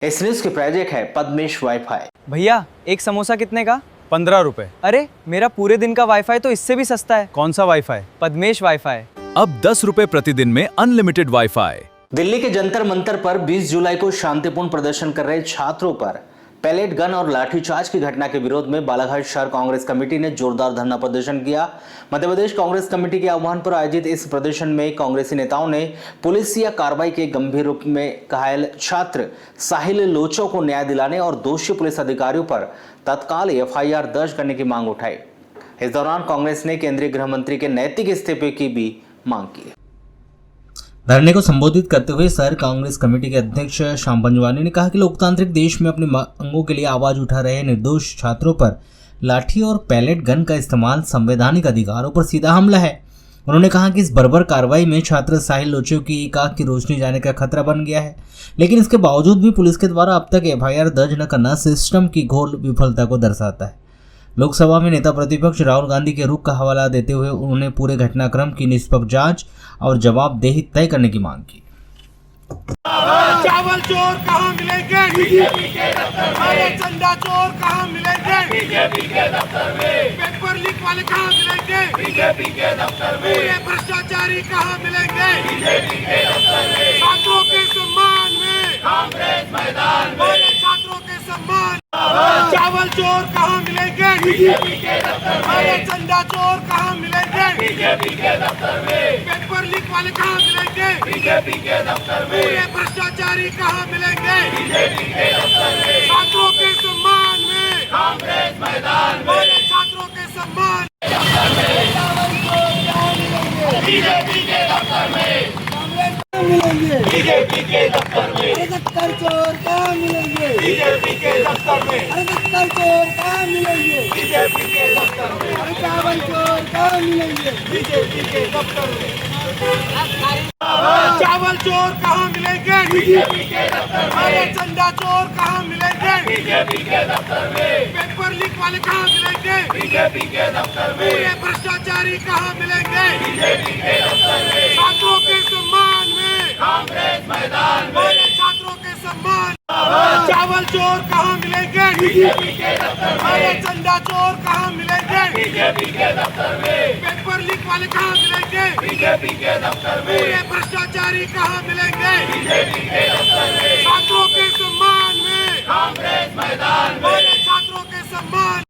इस न्यूज के प्रायोजक है पद्मेश वाईफाई। भैया एक समोसा कितने का? 15 रुपए। अरे मेरा पूरे दिन का वाईफाई तो इससे भी सस्ता है। कौन सा वाईफाई? पद्मेश वाईफाई। अब 10 रुपए प्रतिदिन में अनलिमिटेड वाईफाई। दिल्ली के जंतर मंतर पर 20 जुलाई को शांतिपूर्ण प्रदर्शन कर रहे छात्रों पर पैलेट गन और लाठीचार्ज की घटना के विरोध में बालाघाट शहर कांग्रेस कमेटी ने जोरदार धरना प्रदर्शन किया। मध्य प्रदेश कांग्रेस कमेटी के आह्वान पर आयोजित इस प्रदर्शन में कांग्रेसी नेताओं ने पुलिस या कार्रवाई के गंभीर रूप में घायल छात्र साहिल लोचो को न्याय दिलाने और दोषी पुलिस अधिकारियों पर तत्काल एफआईआर दर्ज करने की मांग उठाई। इस दौरान कांग्रेस ने केंद्रीय गृह मंत्री के नैतिक इस्तीफे की भी मांग की। धरने को संबोधित करते हुए शहर कांग्रेस कमेटी के अध्यक्ष श्याम पंजवानी ने कहा कि लोकतांत्रिक देश में अपनी मांगों के लिए आवाज उठा रहे निर्दोष छात्रों पर लाठी और पैलेट गन का इस्तेमाल संवैधानिक अधिकारों पर सीधा हमला है। उन्होंने कहा कि इस बर्बर कार्रवाई में छात्र साहिल लोचो की एक आंख की रोशनी जाने का खतरा बन गया है, लेकिन इसके बावजूद भी पुलिस के द्वारा अब तक एफआईआर दर्ज न करना सिस्टम की घोर विफलता को दर्शाता है। लोकसभा में नेता प्रतिपक्ष राहुल गांधी के रुख का हवाला देते हुए उन्होंने पूरे घटनाक्रम की निष्पक्ष जांच और जवाबदेही तय करने की मांग की। चावल चोर कहाँ मिलेंगे? बीजेपी के दफ्तर में। चंदा चोर कहाँ मिलेंगे? बीजेपी के दफ्तर में। पेपर लीक वाले कहाँ मिलेंगे? बीजेपी के दफ्तर में। पूरे भ्रष्टाचारी कहाँ मिलेंगे? बीजेपी के दफ्तर में। छात्रों के सम्मान में कांग्रेस मैदान में। छात्रों के सम्मान। चावल चोर कहाँ मिलेंगे? बीजेपी के दफ्तर में। चंदा चोर कहाँ मिलेंगे? बीजेपी के दफ्तर में। पेपर लीक वाले कहाँ मिलेंगे? बीजेपी के दफ्तर में। पूरे भ्रष्टाचारी कहाँ मिलेंगे? बीजेपी के दफ्तर में। छात्रों के सम्मान में कांग्रेस मैदान में। छात्रों के सम्मान बीजेपी के दफ्तर में। मिलेंगे बीजेपी के दफ्तर में। सत्तर चोर कहाँ मिलेंगे? बीजेपी के दफ्तर में। सत्तर चोर कहाँ मिलेंगे? बीजेपी के दफ्तर में। चावल चोर कहाँ मिलेंगे? बीजेपी के दफ्तर में। चावल चोर कहाँ मिलेंगे? बीजेपी के दफ्तर में। चंदा चोर कहाँ मिलेंगे? बीजेपी के दफ्तर में। पेपर लीक वाले कहाँ मिलेंगे? बीजेपी के दफ्तर में। पूरे भ्रष्टाचारी कहाँ मिलेंगे? बीजेपी के दफ्तर में। छात्रों के सम्मान में कांग्रेस मैदान में। छात्रों के सम्मान। चावल चोर कहाँ मिलेंगे? बीजेपी के दफ्तर में। चंदा चोर कहाँ मिलेंगे? बीजेपी के दफ्तर में। पेपर लीक वाले कहाँ मिलेंगे? बीजेपी के दफ्तर में। पूरे भ्रष्टाचारी कहाँ मिलेंगे? बीजेपी के दफ्तर में। छात्रों के सम्मान में कांग्रेस मैदान में। छात्रों के सम्मान।